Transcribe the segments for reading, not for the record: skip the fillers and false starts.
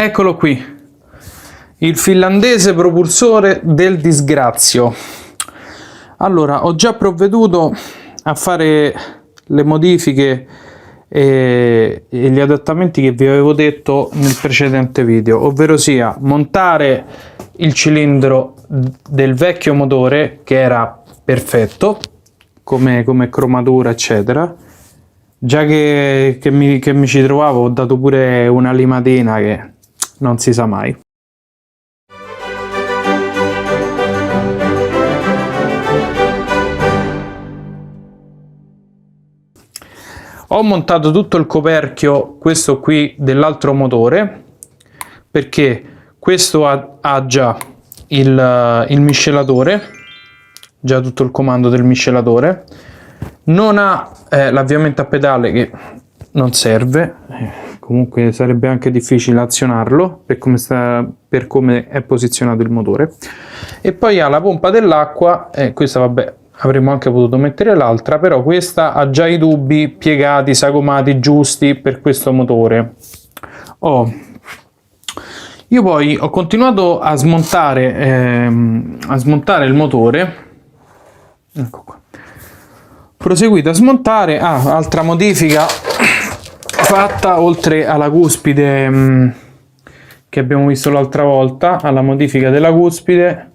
Eccolo qui, il finlandese propulsore del disgrazio. Allora, ho già provveduto a fare le modifiche e gli adattamenti che vi avevo detto nel precedente video, ovvero sia montare il cilindro del vecchio motore che era perfetto come cromatura eccetera. Già che mi ci trovavo, ho dato pure una limatina che non si sa mai. Ho montato tutto il coperchio, questo qui, dell'altro motore, perché questo ha già il miscelatore, già tutto il comando del miscelatore, non ha l'avviamento a pedale che non serve, comunque sarebbe anche difficile azionarlo per come è posizionato il motore, e poi ha la pompa dell'acqua, questa vabbè avremmo anche potuto mettere l'altra, però questa ha già i tubi piegati, sagomati giusti per questo motore. Io poi ho continuato a smontare il motore, ecco qua. Proseguito a smontare, altra modifica fatta, oltre alla cuspide che abbiamo visto l'altra volta, alla modifica della cuspide,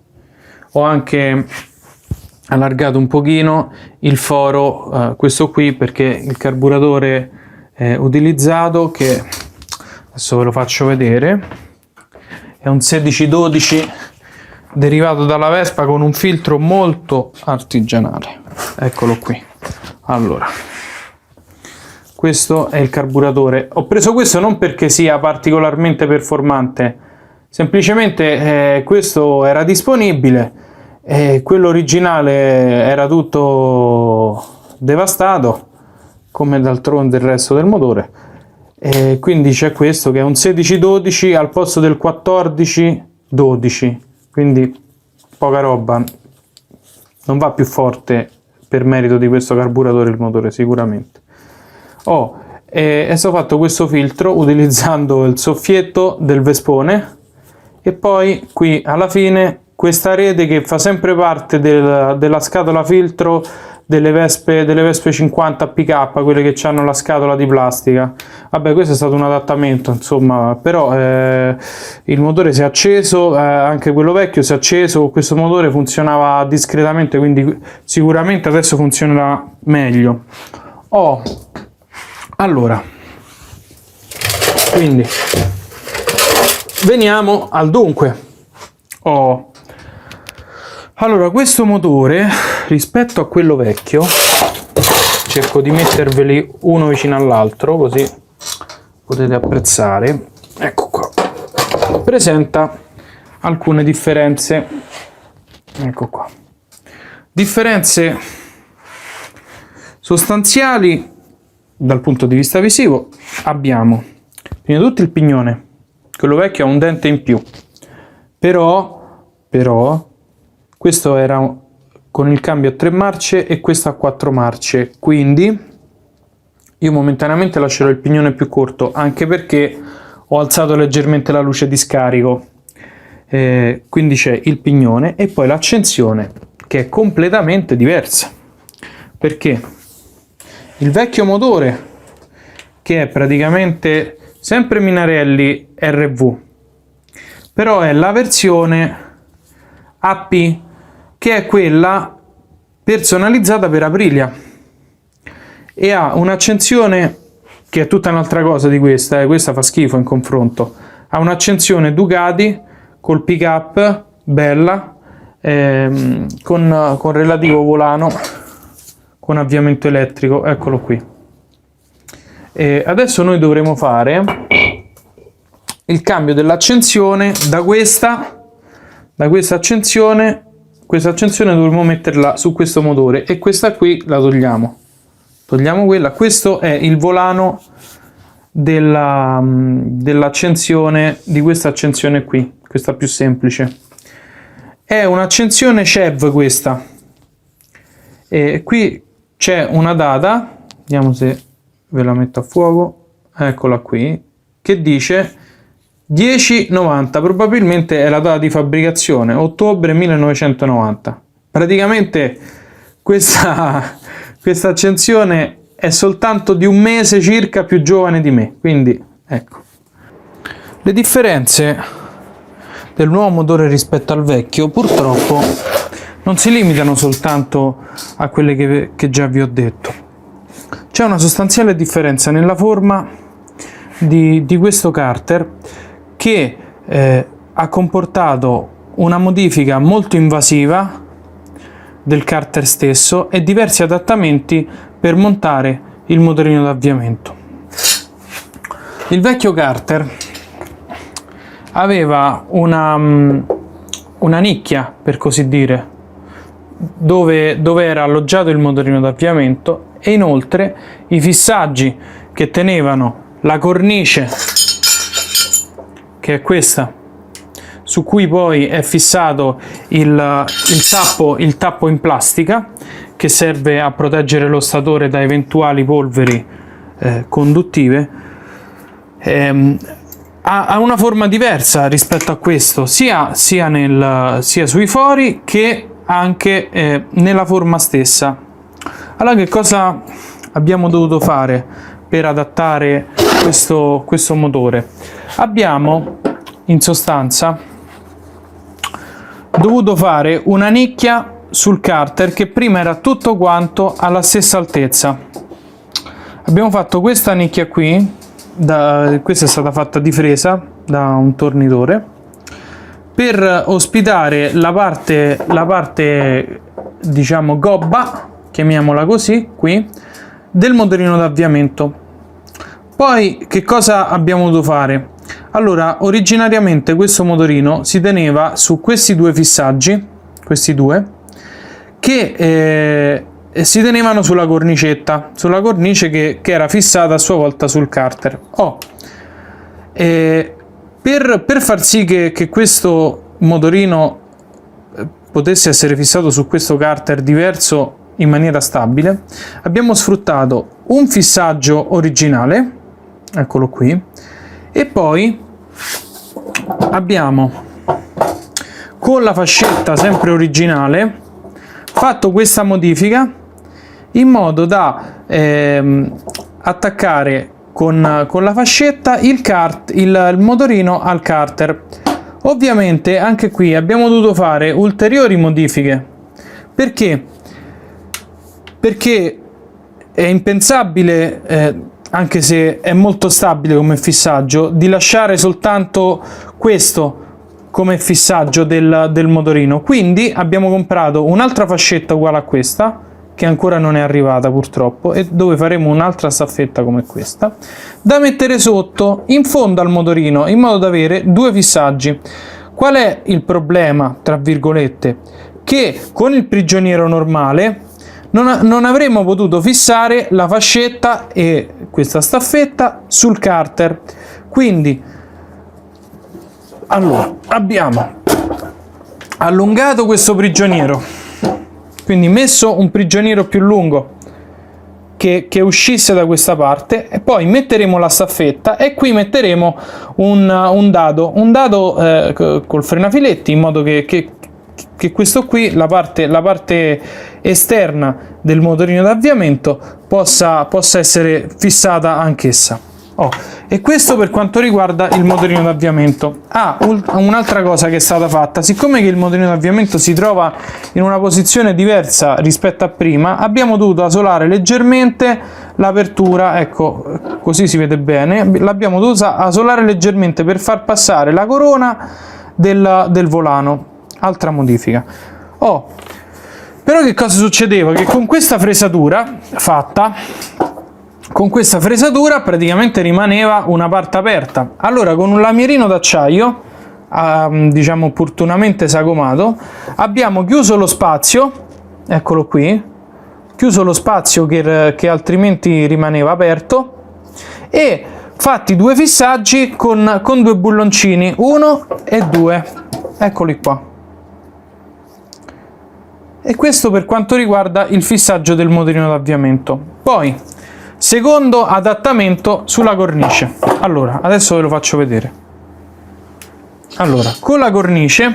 ho anche allargato un pochino il foro, questo qui, perché il carburatore utilizzato, che adesso ve lo faccio vedere, è un 1612 derivato dalla Vespa con un filtro molto artigianale. Eccolo qui. Allora, questo è il carburatore. Ho preso questo non perché sia particolarmente performante, semplicemente questo era disponibile, quello originale era tutto devastato, come d'altronde il resto del motore, quindi c'è questo che è un 1612 al posto del 1412, quindi poca roba, non va più forte per merito di questo carburatore il motore sicuramente. È stato fatto questo filtro utilizzando il soffietto del Vespone, e poi qui alla fine questa rete che fa sempre parte della scatola filtro delle Vespe 50 PK, quelle che hanno la scatola di plastica. Vabbè, questo è stato un adattamento, insomma, però il motore si è acceso, anche quello vecchio si è acceso, questo motore funzionava discretamente, quindi sicuramente adesso funzionerà meglio. Allora, quindi veniamo al dunque. Allora, questo motore rispetto a quello vecchio, cerco di metterveli uno vicino all'altro così potete apprezzare, ecco qua, presenta alcune differenze, ecco qua, differenze sostanziali dal punto di vista visivo. Abbiamo prima di tutto il pignone, quello vecchio ha un dente in più, però questo era con il cambio a 3 marce e questo a 4 marce, quindi io momentaneamente lascerò il pignone più corto, anche perché ho alzato leggermente la luce di scarico, quindi c'è il pignone e poi l'accensione che è completamente diversa, perché il vecchio motore, che è praticamente sempre Minarelli RV, però è la versione AP, che è quella personalizzata per Aprilia, e ha un'accensione che è tutta un'altra cosa di questa, questa fa schifo in confronto. Ha un'accensione Ducati col pick up bella, con relativo volano, con avviamento elettrico, eccolo qui. Adesso noi dovremo fare il cambio dell'accensione da questa accensione. Questa accensione dovremo metterla su questo motore e questa qui la togliamo quella. Questo è il volano dell'accensione, di questa accensione qui, questa più semplice. È un'accensione CEV questa, e qui c'è una data, vediamo se ve la metto a fuoco, eccola qui, che dice 10,90, probabilmente è la data di fabbricazione, ottobre 1990. Praticamente questa accensione è soltanto di un mese circa più giovane di me, quindi ecco. Le differenze del nuovo motore rispetto al vecchio purtroppo non si limitano soltanto a quelle che già vi ho detto. C'è una sostanziale differenza nella forma di questo carter che ha comportato una modifica molto invasiva del carter stesso e diversi adattamenti per montare il motorino d'avviamento. Il vecchio carter aveva una nicchia, per così dire, dove era alloggiato il motorino d'avviamento, e inoltre i fissaggi che tenevano la cornice, che è questa, su cui poi è fissato il tappo in plastica che serve a proteggere lo statore da eventuali polveri conduttive, ha una forma diversa rispetto a questo, sia sui fori che anche nella forma stessa. Allora, che cosa abbiamo dovuto fare per adattare questo motore? Abbiamo in sostanza dovuto fare una nicchia sul carter che prima era tutto quanto alla stessa altezza. Abbiamo fatto questa nicchia qui, questa è stata fatta di fresa da un tornitore, per ospitare la parte diciamo gobba, chiamiamola così, qui, del motorino d'avviamento. Poi che cosa abbiamo dovuto fare? Allora, originariamente questo motorino si teneva su questi due fissaggi, questi due, che si tenevano sulla cornicetta, sulla cornice che era fissata a sua volta sul carter. Per far sì che questo motorino potesse essere fissato su questo carter diverso in maniera stabile, abbiamo sfruttato un fissaggio originale, eccolo qui, e poi abbiamo, con la fascetta sempre originale, fatto questa modifica in modo da attaccare con la fascetta il motorino al carter. Ovviamente anche qui abbiamo dovuto fare ulteriori modifiche. Perché è impensabile, anche se è molto stabile come fissaggio, di lasciare soltanto questo come fissaggio del motorino. Quindi abbiamo comprato un'altra fascetta uguale a questa, che ancora non è arrivata purtroppo, e dove faremo un'altra staffetta come questa, da mettere sotto in fondo al motorino, in modo da avere due fissaggi. Qual è il problema, tra virgolette? Che con il prigioniero normale non avremmo potuto fissare la fascetta e questa staffetta sul carter. Quindi, allora, abbiamo allungato questo prigioniero, quindi messo un prigioniero più lungo che uscisse da questa parte, e poi metteremo la staffetta e qui metteremo un dado col frenafiletti, in modo che questo qui, la parte esterna del motorino d'avviamento, possa essere fissata anch'essa. E questo per quanto riguarda il motorino d'avviamento. Un'altra cosa che è stata fatta: siccome che il motorino d'avviamento si trova in una posizione diversa rispetto a prima, abbiamo dovuto asolare leggermente l'apertura, ecco, così si vede bene, l'abbiamo dovuta asolare leggermente per far passare la corona del volano. Altra modifica. Però che cosa succedeva? Che con questa fresatura praticamente rimaneva una parte aperta. Allora, con un lamierino d'acciaio, diciamo opportunamente sagomato, abbiamo chiuso lo spazio, eccolo qui, chiuso lo spazio che altrimenti rimaneva aperto, e fatti due fissaggi con due bulloncini, 1 e 2, eccoli qua. E questo per quanto riguarda il fissaggio del motorino d'avviamento. Poi, secondo adattamento sulla cornice. Allora, adesso ve lo faccio vedere. Allora, con la cornice,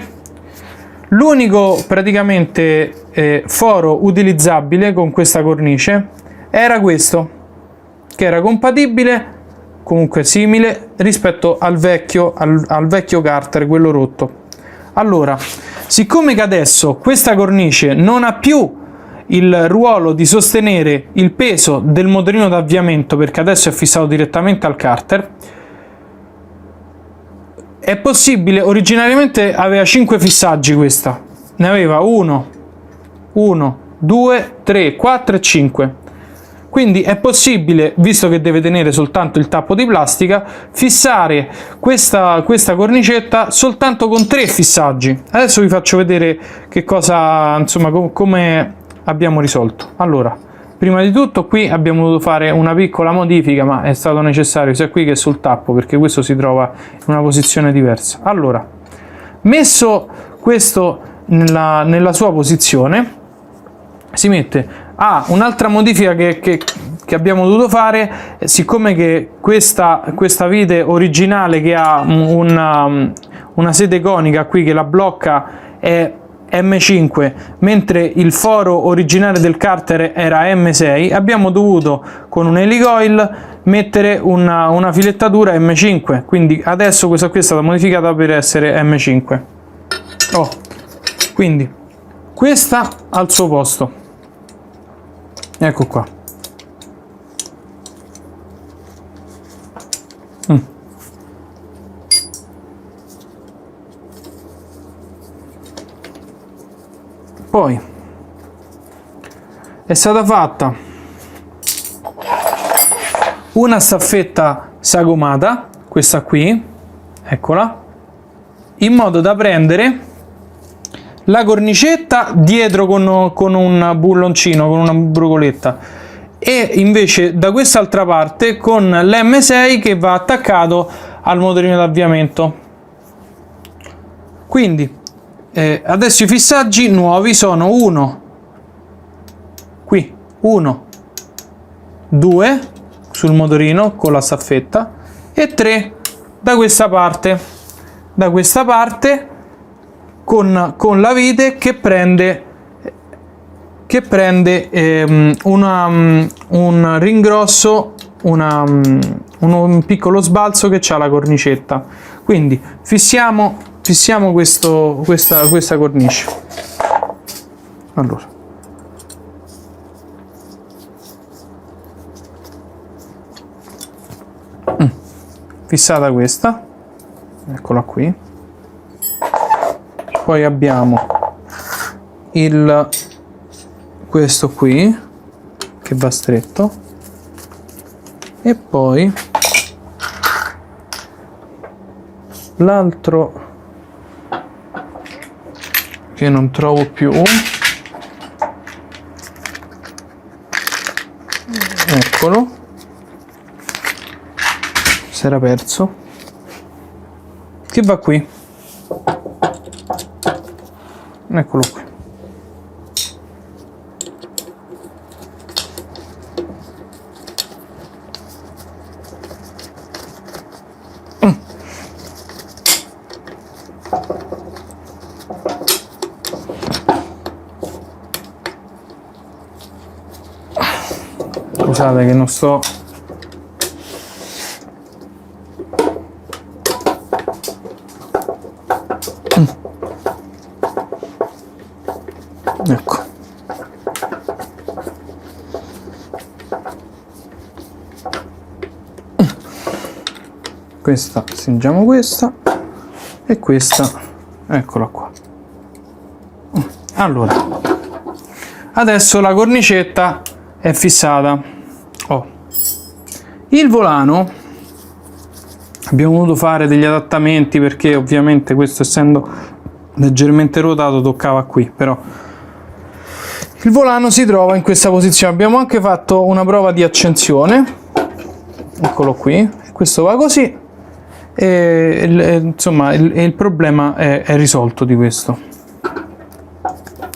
l'unico praticamente foro utilizzabile con questa cornice era questo, che era compatibile, comunque simile, rispetto al vecchio Carter, quello rotto. Allora, siccome che adesso questa cornice non ha più il ruolo di sostenere il peso del motorino d'avviamento, perché adesso è fissato direttamente al Carter, è possibile, originariamente aveva 5 fissaggi questa, ne aveva 1, 2, 3, 4 e 5. Quindi è possibile, visto che deve tenere soltanto il tappo di plastica, fissare questa cornicetta soltanto con 3 fissaggi. Adesso vi faccio vedere che cosa, insomma, come abbiamo risolto. Allora, prima di tutto qui abbiamo dovuto fare una piccola modifica, ma è stato necessario sia qui che sul tappo, perché questo si trova in una posizione diversa. Allora, messo questo nella sua posizione, si mette un'altra modifica che abbiamo dovuto fare, siccome che questa vite originale che ha una sede conica qui che la blocca è M5, mentre il foro originale del Carter era M6, abbiamo dovuto con un helicoil mettere una filettatura M5, quindi adesso questa qui è stata modificata per essere M5. Quindi questa al suo posto, ecco qua. Poi è stata fatta una staffetta sagomata, questa qui, eccola, in modo da prendere la cornicetta dietro con un bulloncino, con una brucoletta, e invece da quest'altra parte con l'M6 che va attaccato al motorino d'avviamento. Quindi adesso i fissaggi nuovi sono 1 qui, 1, 2 sul motorino con la staffetta e 3 da questa parte con la vite che prende un ringrosso, un piccolo sbalzo che c'ha la cornicetta. Quindi fissiamo questa cornice. Allora, fissata questa, eccola qui. Poi abbiamo questo qui che va stretto, e poi l'altro che non trovo più, eccolo, si era perso, che va qui, eccolo qui. Scusate che non sto... Ecco. Questa, stringiamo questa e questa, eccola qua. Allora, adesso la cornicetta è fissata. Il volano abbiamo dovuto fare degli adattamenti perché ovviamente questo, essendo leggermente ruotato, toccava qui, però il volano si trova in questa posizione. Abbiamo anche fatto una prova di accensione, eccolo qui, questo va così e insomma il problema è risolto di questo.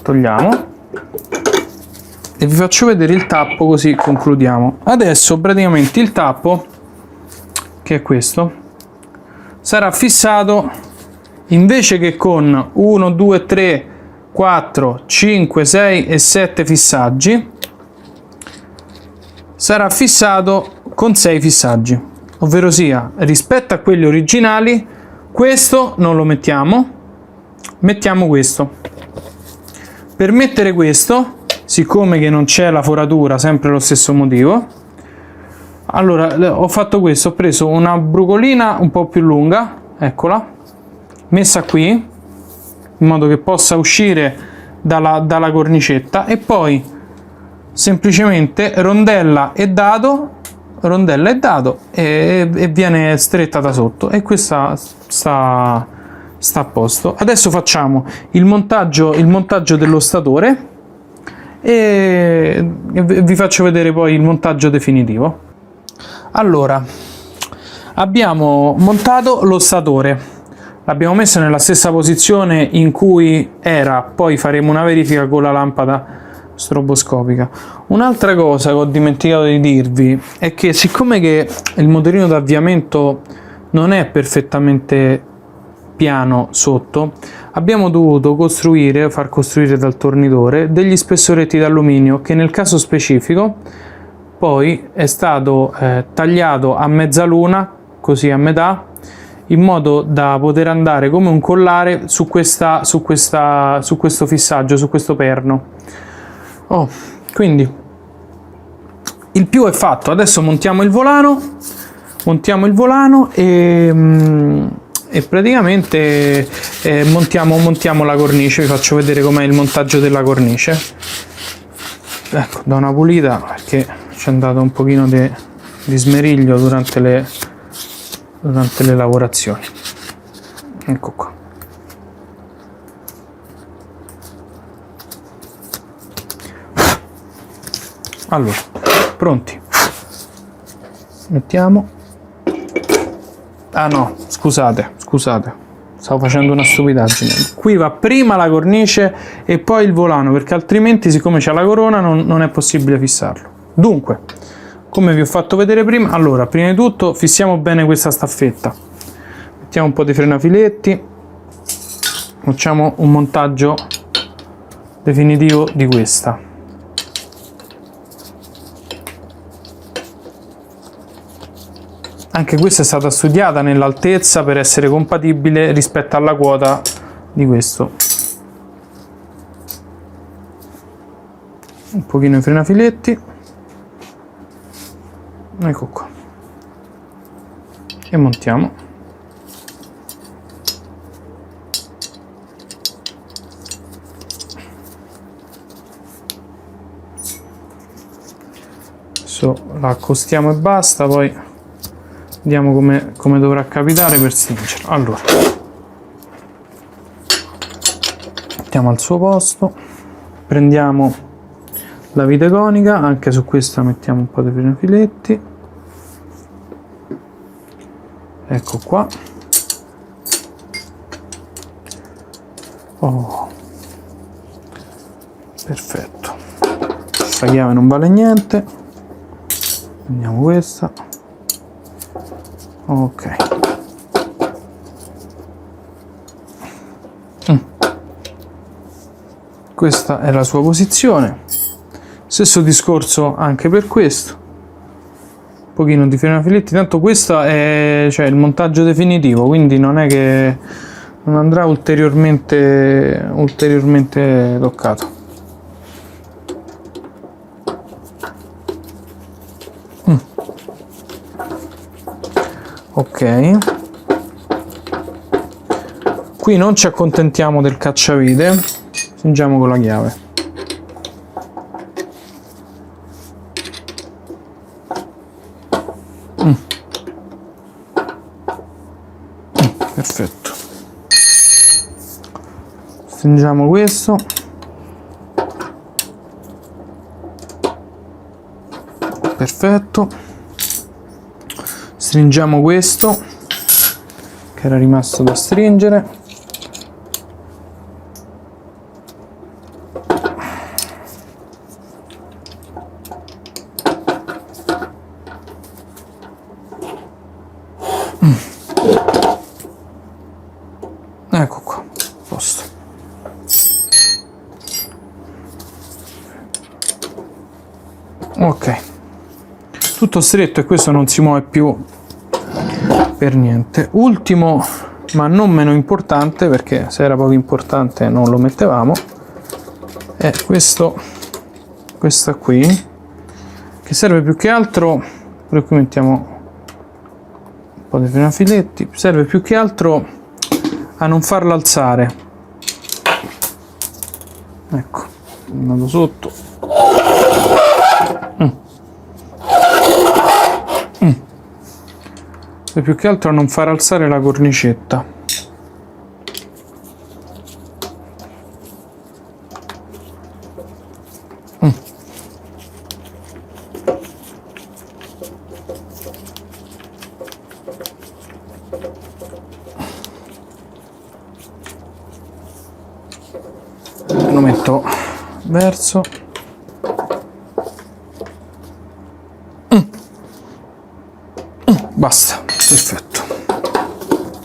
Togliamo e vi faccio vedere il tappo, così concludiamo. Adesso praticamente il tappo, che è questo, sarà fissato invece che con 1, 2, 3, 4, 5, 6 e 7 fissaggi, sarà fissato con 6 fissaggi, ovvero sia, rispetto a quelli originali, questo non lo mettiamo, mettiamo questo. Per mettere questo, siccome che non c'è la foratura, sempre lo stesso motivo, allora ho fatto questo, ho preso una brucolina un po' più lunga, eccola, messa qui, in modo che possa uscire dalla cornicetta, e poi semplicemente rondella e dado e viene stretta da sotto, e questa sta a posto. Adesso facciamo il montaggio dello statore e vi faccio vedere poi il montaggio definitivo. Allora, abbiamo montato lo statore, l'abbiamo messo nella stessa posizione in cui era, poi faremo una verifica con la lampada stroboscopica. Un'altra cosa che ho dimenticato di dirvi è che, siccome che il motorino d'avviamento non è perfettamente piano sotto, abbiamo dovuto far costruire dal tornitore degli spessoretti d'alluminio che nel caso specifico poi è stato tagliato a mezzaluna, così a metà, in modo da poter andare come un collare su questo fissaggio, su questo perno. Quindi il più è fatto. Adesso montiamo il volano e praticamente montiamo la cornice. Vi faccio vedere com'è il montaggio della cornice. Ecco, do una pulita perché c'è andato un pochino di smeriglio durante le lavorazioni. Ecco qua. Allora, pronti? Mettiamo. Ah no, scusate, stavo facendo una stupidaggine. Qui va prima la cornice e poi il volano, perché altrimenti, siccome c'è la corona, non è possibile fissarlo. Dunque, come vi ho fatto vedere prima, allora, prima di tutto fissiamo bene questa staffetta. Mettiamo un po' di frenafiletti, facciamo un montaggio definitivo di questa. Anche questa è stata studiata nell'altezza per essere compatibile rispetto alla quota di questo. Un pochino di frenafiletti. Ecco qua. E montiamo. Adesso la accostiamo e basta, poi vediamo come dovrà capitare per stringerlo. Allora, mettiamo al suo posto, prendiamo la vite conica, anche su questa mettiamo un po' di frenafiletti, ecco qua. Perfetto, questa chiave non vale niente, prendiamo questa. Ok. Questa è la sua posizione. Stesso discorso anche per questo. Un pochino di frenafiletti, tanto questo è, cioè, il montaggio definitivo, quindi non è che non andrà ulteriormente toccato. Ok, qui non ci accontentiamo del cacciavite, stringiamo con la chiave. Perfetto, stringiamo questo. Perfetto. Stringiamo questo che era rimasto da stringere. Ok, tutto stretto e questo non si muove più per niente. Ultimo ma non meno importante, perché se era poco importante non lo mettevamo, è questa qui, che serve più che altro, per cui mettiamo un po' di filetti, serve più che altro a non farlo alzare. Ecco, andato sotto. Serve più che altro a non far alzare la cornicetta. Lo metto verso. Basta, perfetto.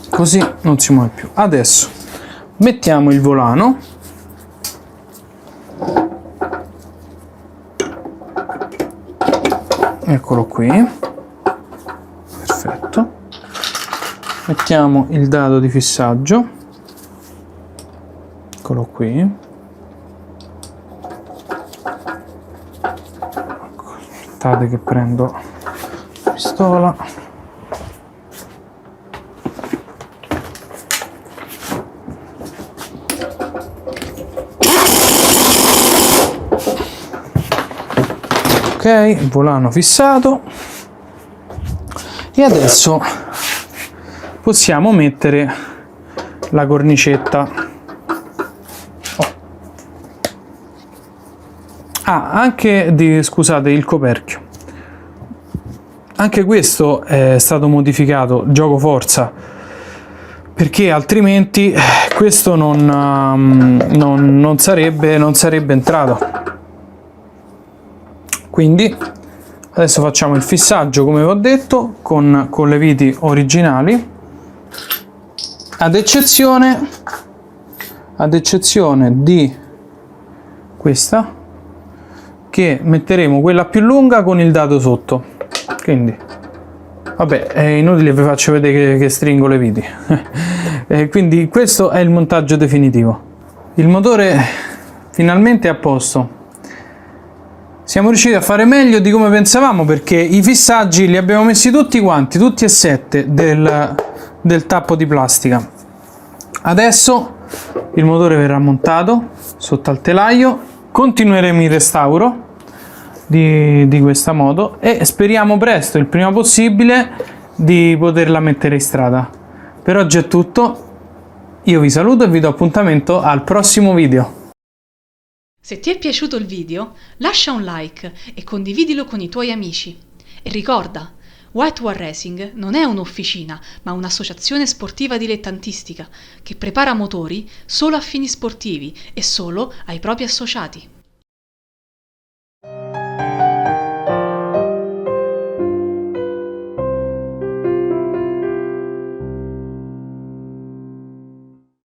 Così non si muove più. Adesso mettiamo il volano. Eccolo qui. Perfetto. Mettiamo il dado di fissaggio. Eccolo qui. Aspettate che prendo la pistola. Ok, il volano fissato. E adesso possiamo mettere la cornicetta. Scusate, il coperchio. Anche questo è stato modificato, gioco forza, perché altrimenti questo non sarebbe entrato. Quindi adesso facciamo il fissaggio, come vi ho detto, con le viti originali, ad eccezione di questa, che metteremo quella più lunga con il dado sotto. Quindi vabbè, è inutile vi faccio vedere che stringo le viti. Quindi questo è il montaggio definitivo. Il motore finalmente è a posto. Siamo riusciti a fare meglio di come pensavamo, perché i fissaggi li abbiamo messi tutti quanti, tutti e 7 del tappo di plastica. Adesso il motore verrà montato sotto al telaio, continueremo il restauro di questa moto e speriamo presto, il prima possibile, di poterla mettere in strada. Per oggi è tutto, io vi saluto e vi do appuntamento al prossimo video. Se ti è piaciuto il video, lascia un like e condividilo con i tuoi amici. E ricorda, White War Racing non è un'officina, ma un'associazione sportiva dilettantistica che prepara motori solo a fini sportivi e solo ai propri associati.